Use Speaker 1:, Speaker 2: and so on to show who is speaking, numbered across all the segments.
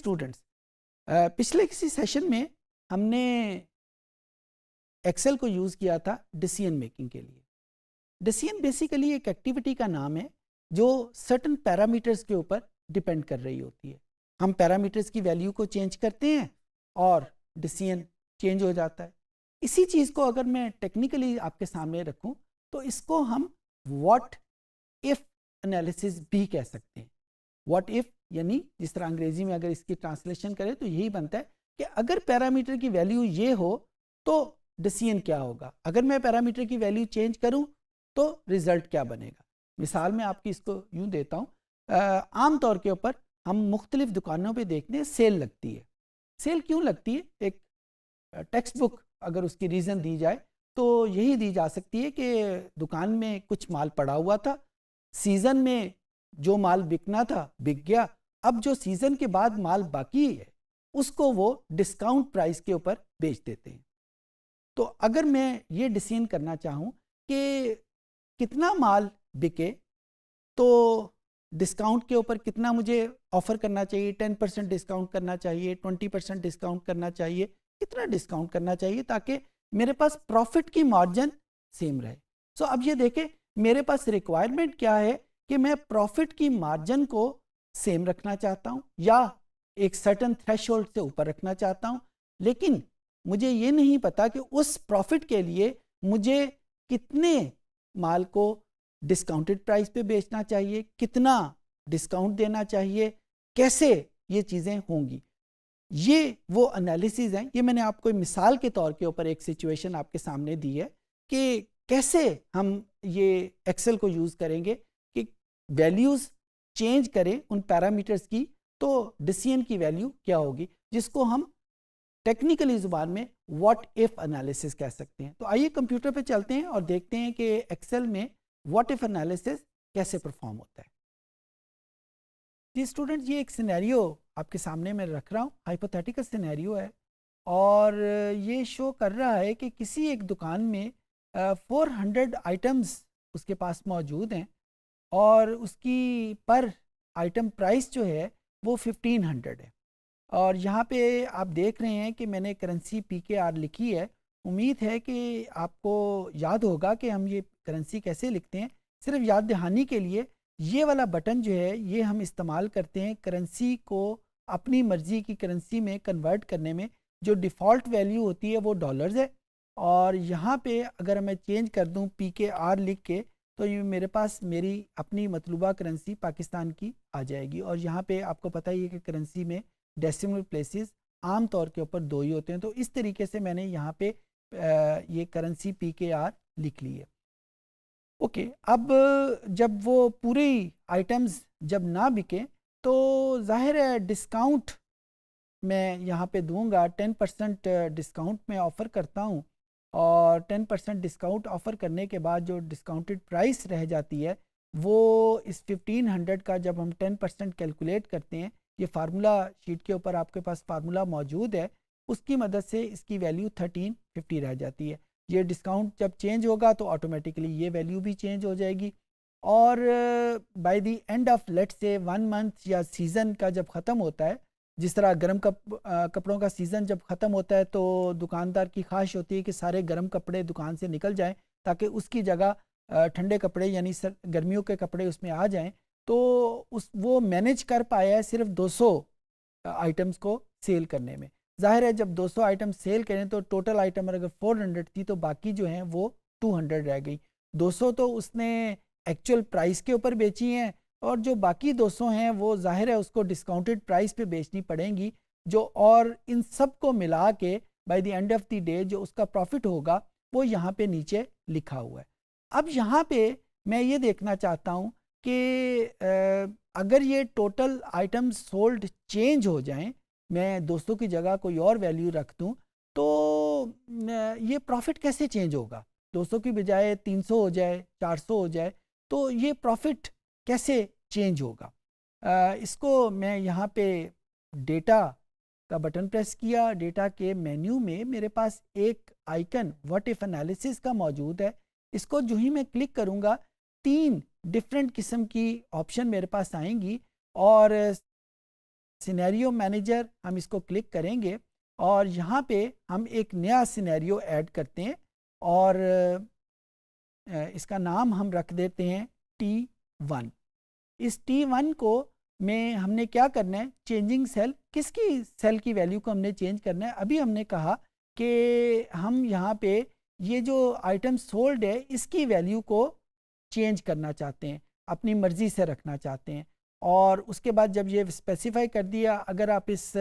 Speaker 1: Students, पिछले किसी session में हमने एक्सेल को यूज़ किया था डिसीजन मेकिंग के लिए। डिसीजन बेसिकली एक एक्टिविटी का नाम है जो सर्टन पैरामीटर्स के ऊपर डिपेंड कर रही होती है। हम पैरामीटर्स की वैल्यू को चेंज करते हैं और डिसीजन चेंज हो जाता है। इसी चीज़ को अगर मैं टेक्निकली आपके सामने रखूं तो इसको हम व्हाट इफ एनालिसिस भी कह सकते हैं। व्हाट इफ यानी जिस तरह अंग्रेजी में अगर इसकी ट्रांसलेशन करें तो यही बनता है कि अगर पैरामीटर की वैल्यू ये हो तो डिसीजन क्या होगा, अगर मैं पैरामीटर की वैल्यू चेंज करूं तो रिजल्ट क्या बनेगा। मिसाल में आपकी इसको यूं देता हूं। आम तौर के ऊपर हम मुख्तलिफ दुकानों पे देखते हैं सेल लगती है। सेल क्यों लगती है? एक टेक्स्ट बुक अगर उसकी रीज़न दी जाए तो यही दी जा सकती है कि दुकान में कुछ माल पड़ा हुआ था, सीज़न में जो माल बिकना था बिक गया, अब जो सीज़न के बाद माल बाकी है उसको वो डिस्काउंट प्राइस के ऊपर बेच देते हैं। तो अगर मैं ये डिसीजन करना चाहूँ कि कितना माल बिके तो डिस्काउंट के ऊपर कितना मुझे ऑफ़र करना चाहिए, 10% डिस्काउंट करना चाहिए, 20% डिस्काउंट करना चाहिए, कितना डिस्काउंट करना चाहिए ताकि मेरे पास प्रॉफिट की मार्जिन सेम रहे। सो अब ये देखें मेरे पास रिक्वायरमेंट क्या है कि मैं प्रॉफिट की मार्जिन को सेम रखना चाहता हूँ या एक सर्टन थ्रेशोल्ड से ऊपर रखना चाहता हूँ, लेकिन मुझे ये नहीं पता कि उस प्रॉफिट के लिए मुझे कितने माल को डिस्काउंटेड प्राइस पे बेचना चाहिए, कितना डिस्काउंट देना चाहिए, कैसे ये चीज़ें होंगी। ये वो एनालिसिस हैं। ये मैंने आपको मिसाल के तौर के ऊपर एक सिचुएशन आपके सामने दी है कि कैसे हम ये एक्सेल को यूज़ करेंगे कि वैल्यूज़ चेंज करें उन पैरामीटर्स की तो डिसीजन की वैल्यू क्या होगी, जिसको हम टेक्निकली ज़ुबान में व्हाट इफ एनालिसिस कह सकते हैं। तो आइए कंप्यूटर पे चलते हैं और देखते हैं कि एक्सेल में व्हाट इफ एनालिसिस कैसे परफॉर्म होता है। जी स्टूडेंट, ये एक सिनेरियो आपके सामने मैं रख रहा हूँ, हाइपोथेटिकल सिनेरियो है और ये शो कर रहा है कि किसी एक दुकान में 400 आइटम्स उसके पास मौजूद हैं और उसकी पर आइटम प्राइस जो है वो 1500 है। और यहाँ पे आप देख रहे हैं कि मैंने करेंसी PKR लिखी है। उम्मीद है कि आपको याद होगा कि हम ये करेंसी कैसे लिखते हैं। सिर्फ याद दहानी के लिए ये वाला बटन जो है ये हम इस्तेमाल करते हैं करेंसी को अपनी मर्ज़ी की करेंसी में कन्वर्ट करने में। जो डिफ़ॉल्ट वैल्यू होती है वो डॉलर्स है और यहाँ पे अगर मैं चेंज कर दूँ PKR लिख के तो ये मेरे पास मेरी अपनी मतलूबा करेंसी पाकिस्तान की आ जाएगी। और यहाँ पे आपको पता ही है कि करेंसी में डेसिमल प्लेसेस आम तौर के ऊपर 2 ही होते हैं। तो इस तरीके से मैंने यहाँ पे ये करेंसी PKR लिख ली है। ओके, अब जब वो पूरी आइटम्स जब ना बिके तो जाहिर है डिस्काउंट मैं यहाँ पे दूंगा। 10% डिस्काउंट में ऑफ़र करता हूँ और 10% डिस्काउंट ऑफ़र करने के बाद जो डिस्काउंटेड प्राइस रह जाती है वो इस 1500 का जब हम 10% कैलकुलेट करते हैं, ये फार्मूला शीट के ऊपर आपके पास फार्मूला मौजूद है, उसकी मदद से इसकी वैल्यू 1350 रह जाती है। ये डिस्काउंट जब चेंज होगा तो ऑटोमेटिकली ये वैल्यू भी चेंज हो जाएगी और by the end of let's say 1 month या सीज़न का जब ख़त्म होता है, जिस तरह गर्म कपड़ों का सीज़न जब ख़त्म होता है तो दुकानदार की ख्वाहिश होती है कि सारे गर्म कपड़े दुकान से निकल जाएं ताकि उसकी जगह ठंडे कपड़े यानी गर्मियों के कपड़े उसमें आ जाएं। तो वो मैनेज कर पाया है सिर्फ 200 आइटम्स को सेल करने में। जाहिर है जब 200 आइटम सेल करें तो टोटल आइटम अगर 400 थी तो बाकी जो हैं वो 200 रह गई। 200 तो उसने एक्चुअल प्राइस के ऊपर बेची हैं और जो बाकी 200 हैं वो जाहिर है उसको डिस्काउंटेड प्राइस पे बेचनी पड़ेंगी जो, और इन सब को मिला के by the end of the day जो उसका प्रॉफिट होगा वो यहाँ पे नीचे लिखा हुआ है। अब यहाँ पे मैं ये देखना चाहता हूँ कि अगर ये टोटल आइटम्स सोल्ड चेंज हो जाएं, मैं 200 की जगह कोई और वैल्यू रख दूँ तो ये प्रॉफिट कैसे चेंज होगा। 200 की बजाय 300 हो जाए, 400 हो जाए तो ये प्रॉफिट कैसे चेंज होगा। इसको मैं यहाँ पे डेटा का बटन प्रेस किया। डेटा के मेन्यू में मेरे पास एक आइकन व्हाट इफ एनालिसिस का मौजूद है। इसको जो ही मैं क्लिक करूँगा 3 डिफरेंट किस्म की ऑप्शन मेरे पास आएंगी और सिनेरियो मैनेजर हम इसको क्लिक करेंगे और यहाँ पे हम एक नया सिनेरियो ऐड करते हैं और इसका नाम हम रख देते हैं T1। इस T1 को में हमने क्या करना है, चेंजिंग सेल, किसकी सेल की वैल्यू को हमने चेंज करना है। अभी हमने कहा कि हम यहाँ पे ये जो आइटम सोल्ड है इसकी वैल्यू को चेंज करना चाहते हैं, अपनी मर्ज़ी से रखना चाहते हैं। और उसके बाद जब ये स्पेसिफाई कर दिया, अगर आप इस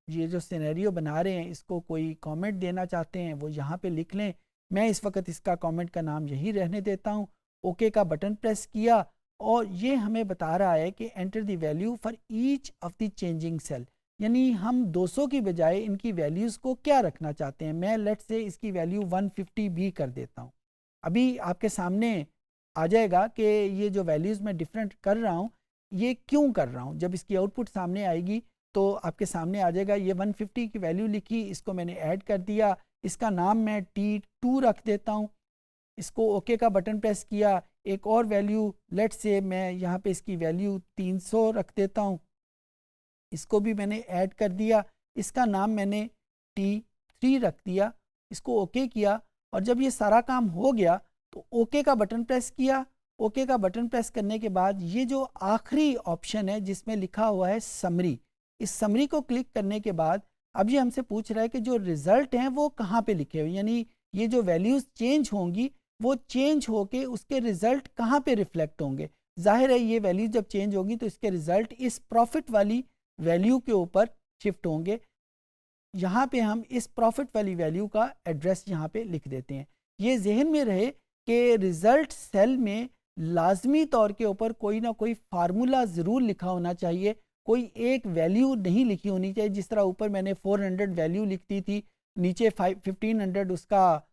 Speaker 1: ये जो सिनेरियो बना रहे हैं इसको कोई कमेंट देना चाहते हैं वो यहाँ पे लिख लें। मैं इस वक्त इसका कमेंट का नाम यही रहने देता हूँ। ओके का बटन प्रेस किया और ये हमें बता रहा है कि enter the value for each of the changing cell, यानी हम 200 की बजाय इनकी वैल्यूज़ को क्या रखना चाहते हैं। मैं लेट से इसकी वैल्यू 150 भी कर देता हूँ। अभी आपके सामने आ जाएगा कि ये जो वैल्यूज़ मैं डिफरेंट कर रहा हूँ ये क्यों कर रहा हूँ। जब इसकी आउटपुट सामने आएगी तो आपके सामने आ जाएगा। ये 150 की वैल्यू लिखी, इसको मैंने ऐड कर दिया, इसका नाम मैं T2 रख देता हूँ। इसको ओके का बटन प्रेस किया, एक और वैल्यू लेट से मैं यहाँ पे इसकी वैल्यू 300 रख देता हूँ, इसको भी मैंने ऐड कर दिया, इसका नाम मैंने T3 रख दिया, इसको ओके किया। और जब ये सारा काम हो गया तो ओके का बटन प्रेस किया। ओके का बटन प्रेस करने के बाद ये जो आखिरी ऑप्शन है जिसमें लिखा हुआ है समरी, इस समरी को क्लिक करने के बाद अब ये हमसे पूछ रहा है कि जो रिज़ल्ट हैं वो कहाँ पे लिखे हुए, यानी ये जो वैल्यूज़ चेंज होंगी वो चेंज होके उसके रिज़ल्ट कहाँ पे रिफ्लेक्ट होंगे। जाहिर है ये वैल्यूज़ जब चेंज होंगी तो इसके रिज़ल्ट इस प्रॉफिट वाली वैल्यू के ऊपर शिफ्ट होंगे। यहाँ पे हम इस प्रॉफिट वाली वैल्यू का एड्रेस यहाँ पे लिख देते हैं। ये जहन में रहे कि रिज़ल्ट सेल में लाजमी तौर के ऊपर कोई ना कोई फार्मूला ज़रूर लिखा होना चाहिए, कोई एक वैल्यू नहीं लिखी होनी चाहिए। जिस तरह ऊपर मैंने 400 वैल्यू लिखती थी, नीचे 1500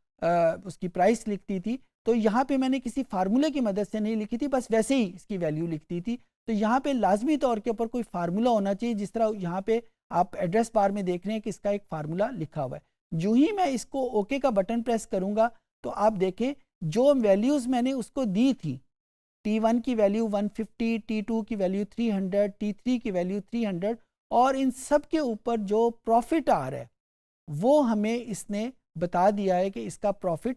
Speaker 1: उसकी प्राइस लिखती थी, तो यहाँ पे मैंने किसी फार्मूले की मदद से नहीं लिखी थी, बस वैसे ही इसकी वैल्यू लिखती थी। तो यहाँ पे लाजमी तौर के ऊपर कोई फार्मूला होना चाहिए, जिस तरह यहाँ पे आप एड्रेस बार में देख रहे हैं कि इसका एक फार्मूला लिखा हुआ है। जो ही मैं इसको ओके का बटन प्रेस करूँगा तो आप देखें जो वैल्यूज़ मैंने उसको दी थी, T1 की वैल्यू 150, T2 की वैल्यू 300, T3 की वैल्यू 300, और इन सब के ऊपर जो प्रॉफिट आ रहा है वो हमें इसने बता दिया है कि इसका प्रॉफिट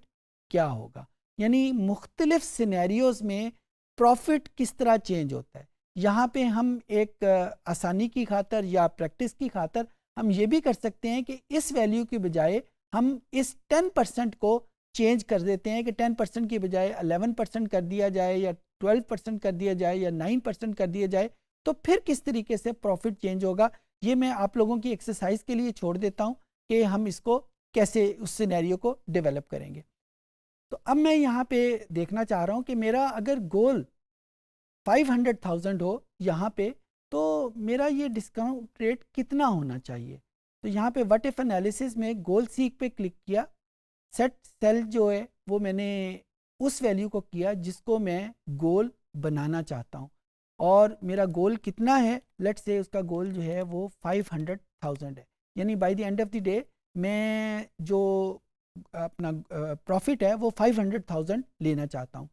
Speaker 1: क्या होगा। यानी मुख्तलिफ सिनेरियोज़ में प्रॉफिट किस तरह चेंज होता है। यहाँ पे हम एक आसानी की खातर या प्रैक्टिस की खातर हम ये भी कर सकते हैं कि इस वैल्यू की बजाय हम इस 10% को चेंज कर देते हैं कि 10% की बजाय 11% कर दिया जाए या 12% कर दिया जाए या 9% कर दिया जाए, तो फिर किस तरीके से प्रॉफिट चेंज होगा ये मैं आप लोगों की एक्सरसाइज के लिए छोड़ देता हूँ कि हम इसको कैसे उस सिनेरियो को डेवलप करेंगे। तो अब मैं यहाँ पे देखना चाह रहा हूँ कि मेरा अगर गोल 500,000 हो यहाँ पे, तो मेरा ये डिस्काउंट रेट कितना होना चाहिए। तो यहाँ पे व्हाट इफ एनालिसिस में गोल सीक पे क्लिक किया, सेट सेल जो है वो मैंने उस वैल्यू को किया जिसको मैं गोल बनाना चाहता हूँ, और मेरा गोल कितना है, लेट्स से उसका गोल जो है वो 500,000 है। यानी by the end of the day मैं जो अपना प्रॉफिट है वो 500,000 लेना चाहता हूँ।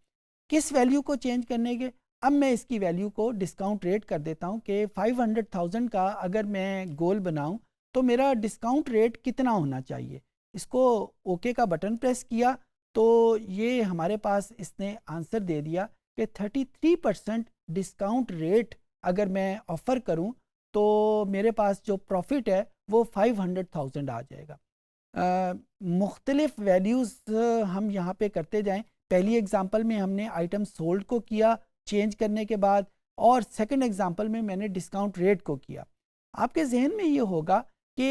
Speaker 1: किस वैल्यू को चेंज करने के, अब मैं इसकी वैल्यू को डिस्काउंट रेट कर देता हूँ कि 500,000 का अगर मैं गोल बनाऊँ तो मेरा डिस्काउंट रेट कितना होना चाहिए। इसको ओके का बटन प्रेस किया तो ये हमारे पास इसने आंसर दे दिया कि 33% डिस्काउंट रेट अगर मैं ऑफ़र करूं तो मेरे पास जो प्रॉफिट है वो 500,000 आ जाएगा। मुख्तलिफ वैल्यूज़ हम यहाँ पे करते जाएं। पहली एग्जांपल में हमने आइटम सोल्ड को किया चेंज करने के बाद, और सेकंड एग्जांपल में मैंने डिस्काउंट रेट को किया। आपके जहन में ये होगा कि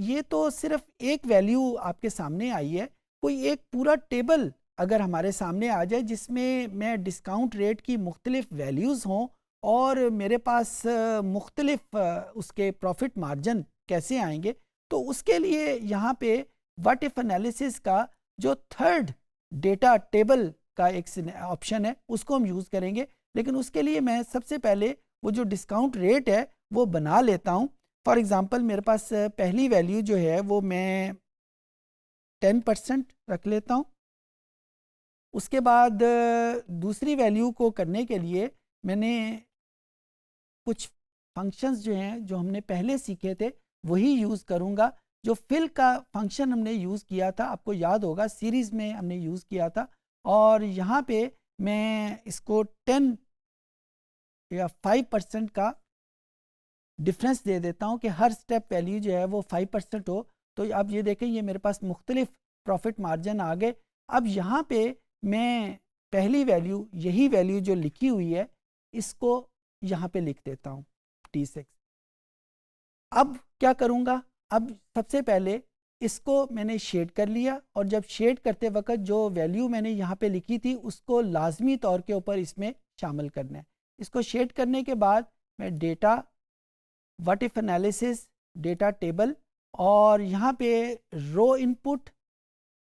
Speaker 1: ये तो सिर्फ एक वैल्यू आपके सामने आई है, कोई एक पूरा टेबल अगर हमारे सामने आ जाए जिसमें मैं डिस्काउंट रेट की मुख्तलिफ वैल्यूज़ हों और मेरे पास मुख्तलिफ उसके प्रॉफिट मार्जिन कैसे आएंगे, तो उसके लिए यहाँ पे व्हाट इफ एनालिसिस का जो थर्ड डेटा टेबल का एक ऑप्शन है उसको हम यूज़ करेंगे। लेकिन उसके लिए मैं सबसे पहले वो जो डिस्काउंट रेट है वो बना लेता हूँ। फॉर एग्ज़ाम्पल मेरे पास पहली वैल्यू जो है वो मैं 10% रख लेता हूँ। उसके बाद दूसरी वैल्यू को करने के लिए मैंने कुछ फंक्शंस जो हैं जो हमने पहले सीखे थे वही यूज़ करूँगा। जो फिल का फंक्शन हमने यूज़ किया था, आपको याद होगा सीरीज़ में हमने यूज़ किया था, और यहाँ पे मैं इसको 10 या 5% का डिफरेंस दे देता हूँ कि हर स्टेप वैल्यू जो है वो 5% हो। तो अब ये देखें, ये मेरे पास मुख्तलिफ प्रॉफिट मार्जिन आ गए। अब यहाँ पे मैं पहली वैल्यू, यही वैल्यू जो लिखी हुई है, इसको यहाँ पे लिख देता हूँ T6। अब क्या करूँगा, अब सबसे पहले इसको मैंने शेड कर लिया, और जब शेड करते वक्त जो वैल्यू मैंने यहाँ पे लिखी थी उसको लाजमी तौर के ऊपर इसमें शामिल करना है। इसको शेड करने के बाद मैं data, what if analysis, data table, और यहाँ पे रो इनपुट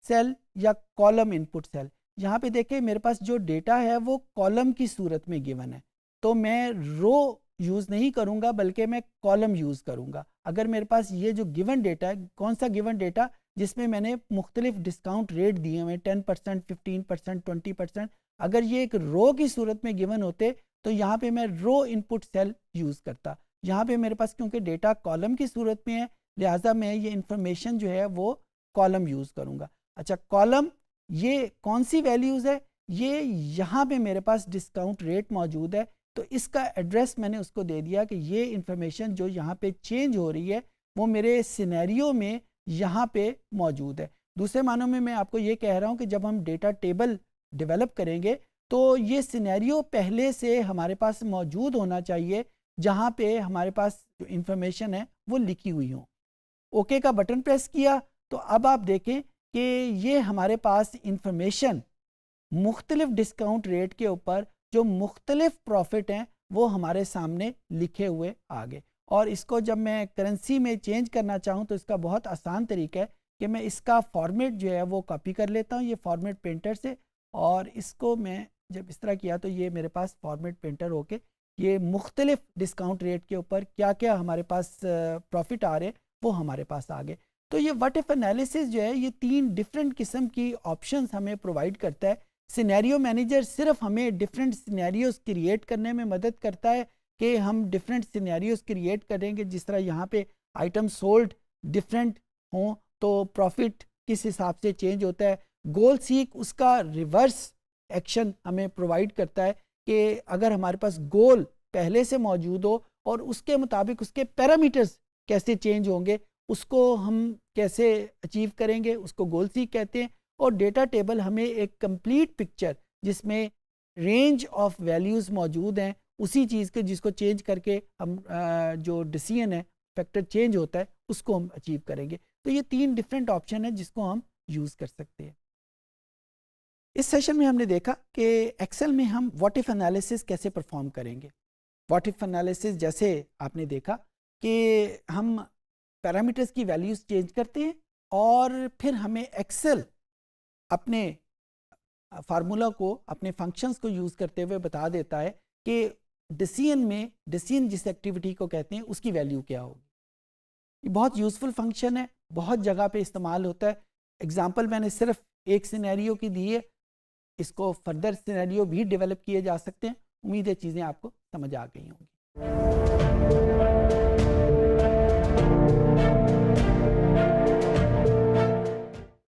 Speaker 1: सेल या कॉलम इनपुट सेल, यहाँ पे देखें मेरे पास जो डेटा है वो कॉलम की सूरत में गिवन है, तो मैं रो यूज़ नहीं करूँगा बल्कि मैं कॉलम यूज़ करूँगा। अगर मेरे पास ये जो गिवन डेटा है, कौन सा गिवन डेटा, जिसमें मैंने मुख्तलिफ डिस्काउंट रेट दिए हुए 10%, 15%, 20%, अगर ये एक रो की सूरत में गिवन होते तो यहाँ पे मैं रो इनपुट सेल यूज़ करता। यहाँ पे मेरे पास क्योंकि डेटा कॉलम की सूरत में है, लिहाजा मैं ये इंफॉर्मेशन जो है वो कॉलम यूज़ करूँगा। अच्छा, कॉलम ये कौन सी वैल्यूज़ है, ये यहाँ पे मेरे पास डिस्काउंट रेट मौजूद है, तो इसका एड्रेस मैंने उसको दे दिया कि ये इंफॉर्मेशन जो यहाँ पे चेंज हो रही है वो मेरे सिनेरियो में यहाँ पे मौजूद है। दूसरे मानों में मैं आपको ये कह रहा हूँ कि जब हम डेटा टेबल डेवलप करेंगे तो ये सिनेरियो पहले से हमारे पास मौजूद होना चाहिए, जहाँ पे हमारे पास जो इंफॉर्मेशन है वो लिखी हुई हो। ओके का बटन प्रेस किया तो अब आप देखें कि ये हमारे पास इंफॉर्मेशन मुख्तलिफ डिस्काउंट रेट के ऊपर जो मुख्तलिफ प्रॉफिट हैं वो हमारे सामने लिखे हुए आ गए। और इसको जब मैं करेंसी में चेंज करना चाहूँ तो इसका बहुत आसान तरीका है कि मैं इसका फॉर्मेट जो है वो कॉपी कर लेता हूँ ये फॉर्मेट पेंटर से, और इसको मैं जब इस तरह किया तो ये मेरे पास फॉर्मेट पेंटर होके ये मुख्तलिफ डिस्काउंट रेट के ऊपर क्या क्या हमारे पास प्रॉफिट आ रहे वो हमारे पास आ गए। तो ये व्हाट इफ एनालिसिस जो है ये 3 डिफरेंट किस्म की ऑप्शंस हमें प्रोवाइड करता है। सिनेरियो मैनेजर सिर्फ हमें डिफरेंट सिनेरियोज क्रिएट करने में मदद करता है कि हम डिफरेंट सिनेरियोज क्रिएट करेंगे, जिस तरह यहाँ पे आइटम सोल्ड डिफरेंट हों तो प्रॉफिट किस हिसाब से चेंज होता है। गोल सीक उसका रिवर्स एक्शन हमें प्रोवाइड करता है कि अगर हमारे पास गोल पहले से मौजूद हो और उसके मुताबिक उसके पैरामीटर्स कैसे चेंज होंगे, उसको हम कैसे अचीव करेंगे, उसको गोल सीक कहते हैं। और डेटा टेबल हमें एक कंप्लीट पिक्चर जिसमें रेंज ऑफ वैल्यूज़ मौजूद हैं उसी चीज़ के जिसको चेंज करके हम जो डिसीजन है फैक्टर चेंज होता है उसको हम अचीव करेंगे। तो ये 3 डिफरेंट ऑप्शन है जिसको हम यूज़ कर सकते हैं। इस सेशन में हमने देखा कि एक्सेल में हम व्हाट इफ एनालिसिस कैसे परफॉर्म करेंगे। व्हाट इफ एनालिसिस जैसे आपने देखा कि हम पैरामीटर्स की वैल्यूज़ चेंज करते हैं और फिर हमें एक्सेल अपने फार्मूला को, अपने फंक्शंस को यूज़ करते हुए बता देता है कि डिसीजन जिस एक्टिविटी को कहते हैं उसकी वैल्यू क्या होगी। ये बहुत यूज़फुल फंक्शन है, बहुत जगह पे इस्तेमाल होता है। एग्जांपल मैंने सिर्फ एक सिनेरियो की दी है, इसको फर्दर सिनेरियो भी डेवलप किए जा सकते हैं। उम्मीद है चीज़ें आपको समझ आ गई होंगी।